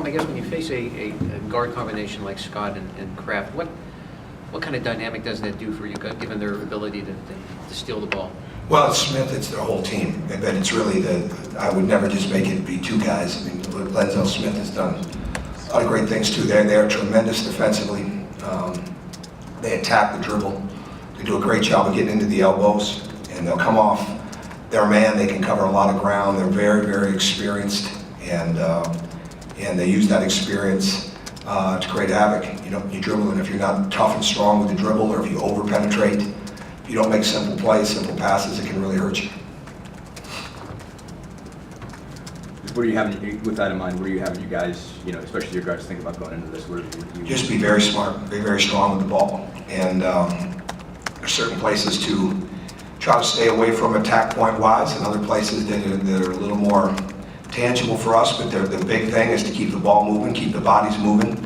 Tom, I guess when you face a guard combination like Scott and Kraft, what kind of dynamic does that do for you, given their ability to steal the ball? Well, it's Smith, it's their whole team, but it's really I would never just make it be two guys. I mean, Lenzel Smith has done a lot of great things too. They're tremendous defensively. They attack the dribble. They do a great job of getting into the elbows, and they'll come off their man. They can cover a lot of ground. They're very, very experienced, and they use that experience to create havoc. You know, you dribble, and if you're not tough and strong with the dribble, or if you over-penetrate, if you don't make simple plays, simple passes, it can really hurt you. What are you having, with that in mind, what are you having you guys, you know, especially your guys, think about going into this? What you just be very smart, be very strong with the ball. And there's certain places to try to stay away from attack point-wise, and other places that are a little more tangible for us, but the big thing is to keep the ball moving, keep the bodies moving,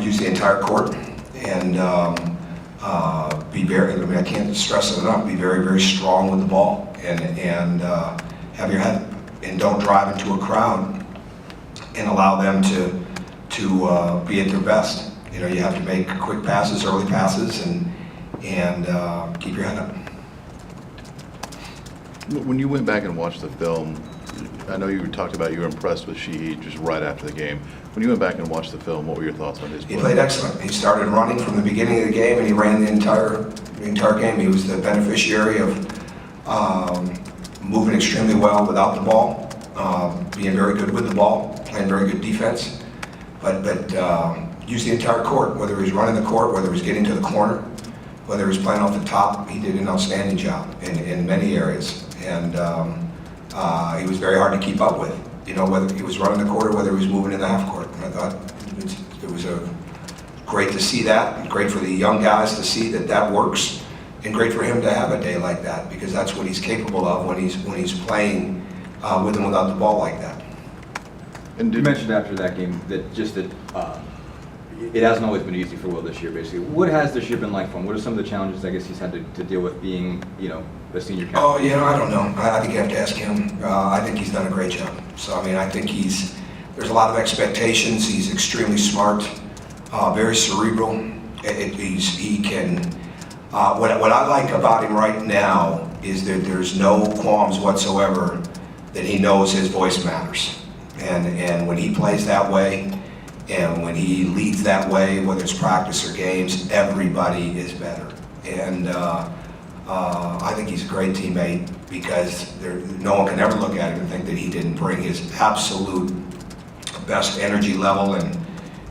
use the entire court, and be very, I mean, I can't stress it enough, be very, very strong with the ball, and have your head, and don't drive into a crowd and allow them to be at their best. You know, you have to make quick passes, early passes, and keep your head up. When you went back and watched the film, I know you talked about you were impressed with Sheehy just right after the game. When you went back and watched the film, what were your thoughts on his play? He played excellent. He started running from the beginning of the game, and he ran the entire game. He was the beneficiary of moving extremely well without the ball, being very good with the ball, playing very good defense, but used the entire court, whether he was running the court, whether he was getting to the corner, whether he was playing off the top. He did an outstanding job in many areas, and he was very hard to keep up with. You know, whether he was running the court or whether he was moving in the half court. And I thought it was great to see that, and great for the young guys to see that works, and great for him to have a day like that, because that's what he's capable of when he's playing with and without the ball like that. And you mentioned after that game that it hasn't always been easy for Will this year, basically. What has this year been like for him? What are some of the challenges, I guess, he's had to deal with being, you know, the senior captain? Oh, you know, I don't know. I think you have to ask him. I think he's done a great job. So, I mean, I think there's a lot of expectations. He's extremely smart, very cerebral. He can, what I like about him right now is that there's no qualms whatsoever that he knows his voice matters. And when he plays that way, and when he leads that way, whether it's practice or games, everybody is better. And I think he's a great teammate, because no one can ever look at him and think that he didn't bring his absolute best energy level and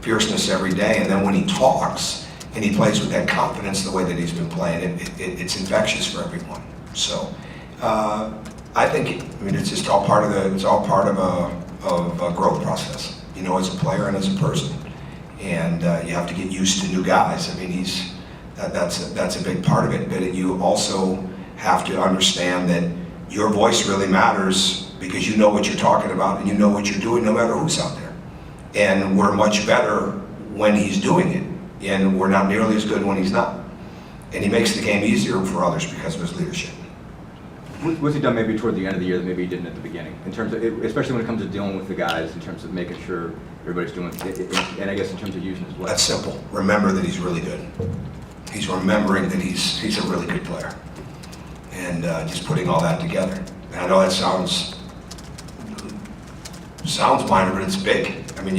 fierceness every day. And then when he talks and he plays with that confidence the way that he's been playing, it's infectious for everyone. So I think, I mean, it's just all part of a growth process. You know, as a player and as a person, and you have to get used to new guys. I mean, that's a big part of it. But you also have to understand that your voice really matters, because you know what you're talking about and you know what you're doing, no matter who's out there. And we're much better when he's doing it, and we're not nearly as good when he's not. And he makes the game easier for others because of his leadership. What's he done maybe toward the end of the year that maybe he didn't at the beginning, in terms of, especially when it comes to dealing with the guys, in terms of making sure everybody's doing it, and I guess in terms of using his weapons? That's simple. Remember that he's really good. He's remembering that he's a really good player, and just putting all that together. And I know that sounds minor, but it's big. I mean,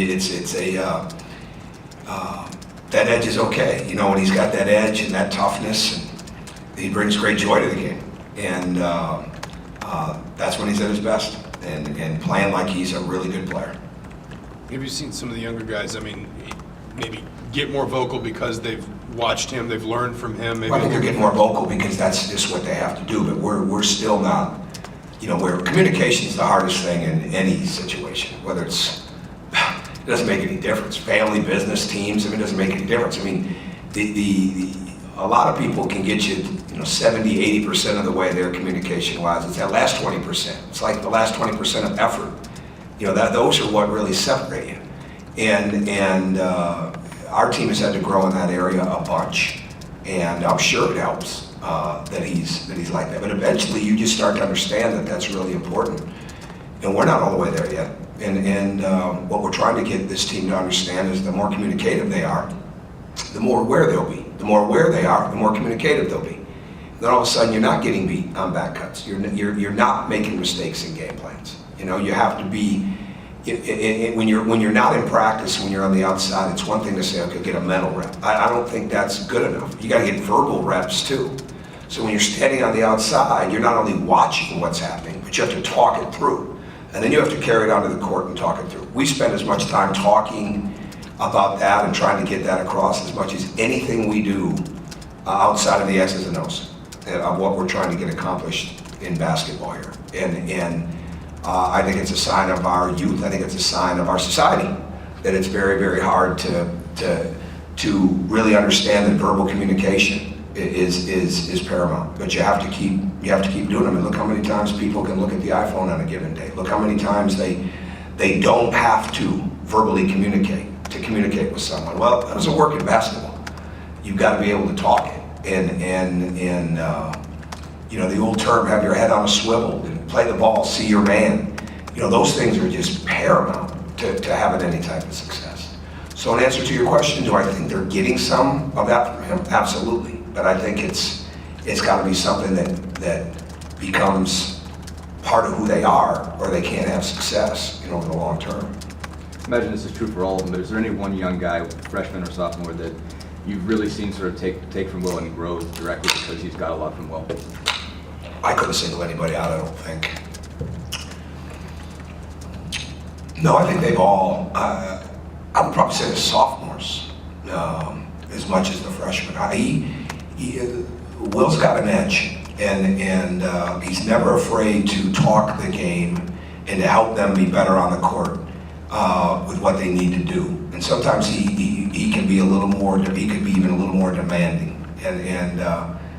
that edge is okay. You know, when he's got that edge and that toughness, and he brings great joy to the game. And that's when he's at his best, and playing like he's a really good player. Have you seen some of the younger guys, I mean, maybe get more vocal because they've watched him, they've learned from him? Maybe Well, I think they're getting more vocal because that's just what they have to do, but we're still not, you know, where communication is the hardest thing in any situation, whether it doesn't make any difference. Family, business, teams, I mean, it doesn't make any difference. I mean, a lot of people can get you, 70, 80% of the way there communication-wise. It's that last 20%. It's like the last 20% of effort. Those are what really separate you. And our team has had to grow in that area a bunch, and I'm sure it helps that he's like that. But eventually, you just start to understand that that's really important. And we're not all the way there yet. And what we're trying to get this team to understand is the more communicative they are, the more aware they'll be. The more aware they are, the more communicative they'll be. Then all of a sudden, you're not getting beat on back cuts. You're not making mistakes in game plans. You know, you have to be. When you're not in practice, when you're on the outside, it's one thing to say, okay, get a mental rep. I don't think that's good enough. You got to get verbal reps too. So when you're standing on the outside, you're not only watching what's happening, but you have to talk it through. And then you have to carry it onto the court and talk it through. We spend as much time talking about that and trying to get that across as much as anything we do outside of the X's and O's of what we're trying to get accomplished in basketball here. And I think it's a sign of our youth. I think it's a sign of our society that it's very, very hard to really understand that verbal communication is paramount. But you have to keep doing it. I mean, look how many times people can look at the iPhone on a given day. Look how many times they don't have to verbally communicate to communicate with someone. Well, that doesn't work in basketball. You've got to be able to talk it. And you know, the old term, have your head on a swivel and play the ball, see your man. You know, those things are just paramount to having any type of success. So in answer to your question, do I think they're getting some of that from him? Absolutely. But I think it's got to be something that becomes part of who they are, or they can't have success, you know, in the long term. Imagine this is true for all of them, but is there any one young guy, freshman or sophomore, that you've really seen sort of take from Will and grow directly because he's got a lot from Will? I couldn't single anybody out, I don't think. No, I think they've all, I would probably say the sophomores, as much as the freshmen. Will's got an edge, and he's never afraid to talk the game and to help them be better on the court with what they need to do. And sometimes he can be a little more, he could be even a little more demanding, and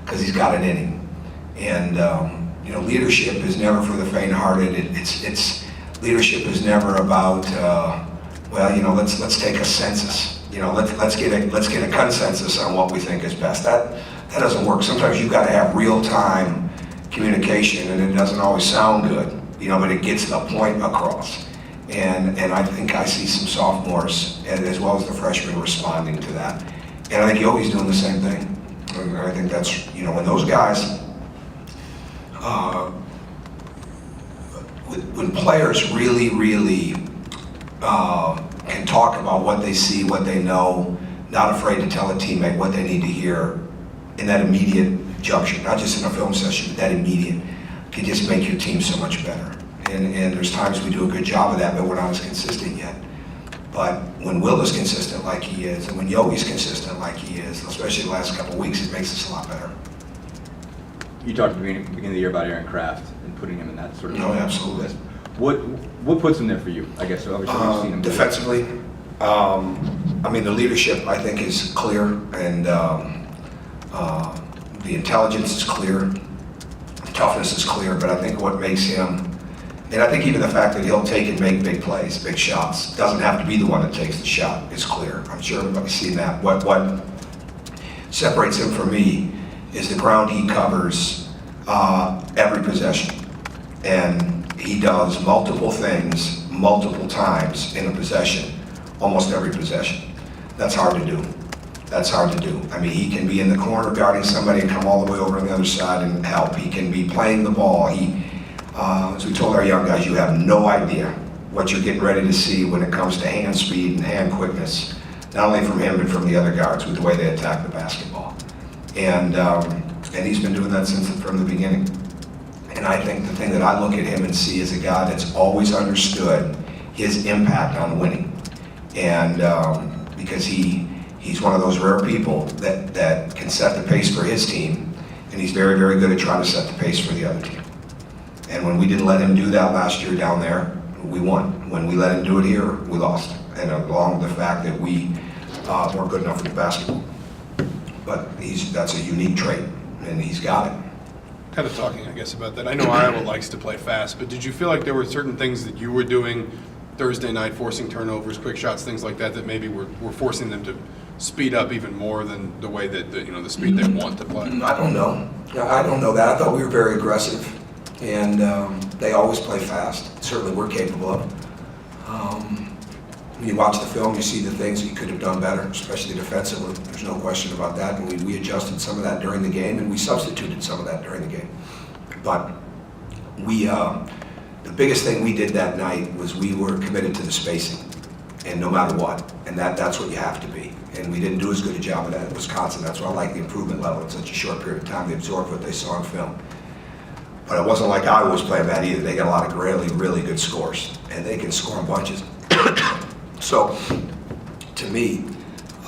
because he's got it in him. And you know, leadership is never for the faint-hearted. It's leadership is never about well, you know, let's take a census. You know, let's get a consensus on what we think is best. That doesn't work. Sometimes you've got to have real-time communication, and it doesn't always sound good, you know, but it gets the point across. And I think I see some sophomores, as well as the freshmen, responding to that. And I think Yogi's doing the same thing. I think that's, you know, when those guys, when players really can talk about what they see, what they know, not afraid to tell a teammate what they need to hear in that immediate juncture, not just in a film session, but that immediate, can just make your team so much better. And there's times we do a good job of that, but we're not as consistent yet. But when Will is consistent like he is, and when Yogi's consistent like he is, especially the last couple of weeks, it makes us a lot better. You talked at the beginning of the year about Aaron Kraft and putting him in that sort of... No, absolutely. What puts him there for you, I guess? So obviously you've seen him defensively, I mean, the leadership, I think, is clear, and the intelligence is clear, the toughness is clear, but I think what makes him, and I think even the fact that he'll take and make big plays, big shots, doesn't have to be the one that takes the shot, is clear. I'm sure everybody's seen that. What separates him from me is the ground he covers every possession. And he does multiple things, multiple times in a possession, almost every possession. That's hard to do. That's hard to do. I mean, he can be in the corner guarding somebody and come all the way over on the other side and help. He can be playing the ball. As we told our young guys, you have no idea what you're getting ready to see when it comes to hand speed and hand quickness, not only from him, but from the other guards with the way they attack the basketball. And he's been doing that from the beginning. And I think the thing that I look at him and see is a guy that's always understood his impact on winning. And because he's one of those rare people that can set the pace for his team, and he's very, very good at trying to set the pace for the other team. And when we didn't let him do that last year down there, we won. When we let him do it here, we lost. And along with the fact that we weren't good enough for the basketball. But that's a unique trait, and he's got it. Kind of talking, I guess, about that. I know Iowa likes to play fast, but did you feel like there were certain things that you were doing Thursday night, forcing turnovers, quick shots, things like that, that maybe were forcing them to speed up even more than the way that the speed they want to play? I don't know. I don't know that. I thought we were very aggressive, and they always play fast. Certainly, we're capable of. When you watch the film, you see the things that you could have done better, especially defensively. There's no question about that. And we adjusted some of that during the game, and we substituted some of that during the game. But the biggest thing we did that night was we were committed to the spacing, and no matter what. And that's what you have to be. And we didn't do as good a job of that at Wisconsin. That's why I like the improvement level in such a short period of time. They absorbed what they saw on film. But it wasn't like Iowa was playing bad either. They got a lot of really, really good scores, and they can score in bunches. So, to me,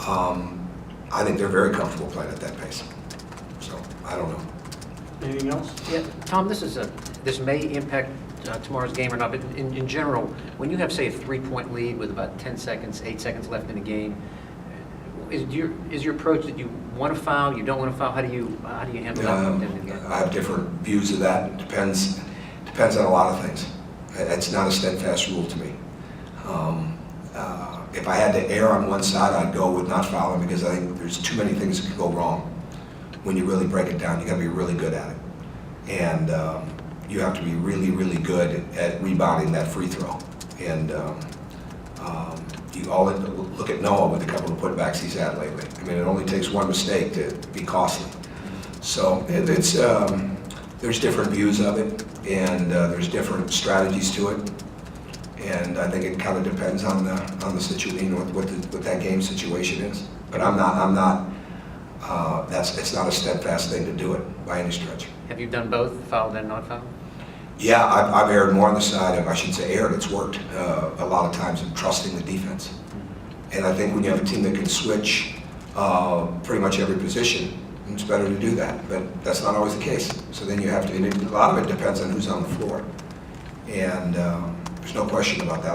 I think they're very comfortable playing at that pace. So, I don't know. Anything else? Yeah, Tom, this may impact tomorrow's game or not, but in general, when you have, say, a 3-point lead with about 10 seconds, 8 seconds left in the game, is your approach that you want to foul, you don't want to foul? How do you handle that at the end of the game? I have different views of that. It depends on a lot of things. It's not a steadfast rule to me. If I had to err on one side, I'd go with not fouling, because I think there's too many things that could go wrong. When you really break it down, you got to be really good at it. And you have to be really, really good at rebounding that free throw. And you all look at Noah with a couple of putbacks he's had lately. I mean, it only takes one mistake to be costly. So there's different views of it, and there's different strategies to it. And I think it kind of depends on the situation, what that game situation is. But it's not a steadfast thing to do it by any stretch. Have you done both, fouled and not fouled? Yeah, I've erred more on the side of, I should say erred, it's worked a lot of times in trusting the defense. And I think when you have a team that can switch pretty much every position, it's better to do that. But that's not always the case. So then you have to, and a lot of it depends on who's on the floor. And there's no question about that.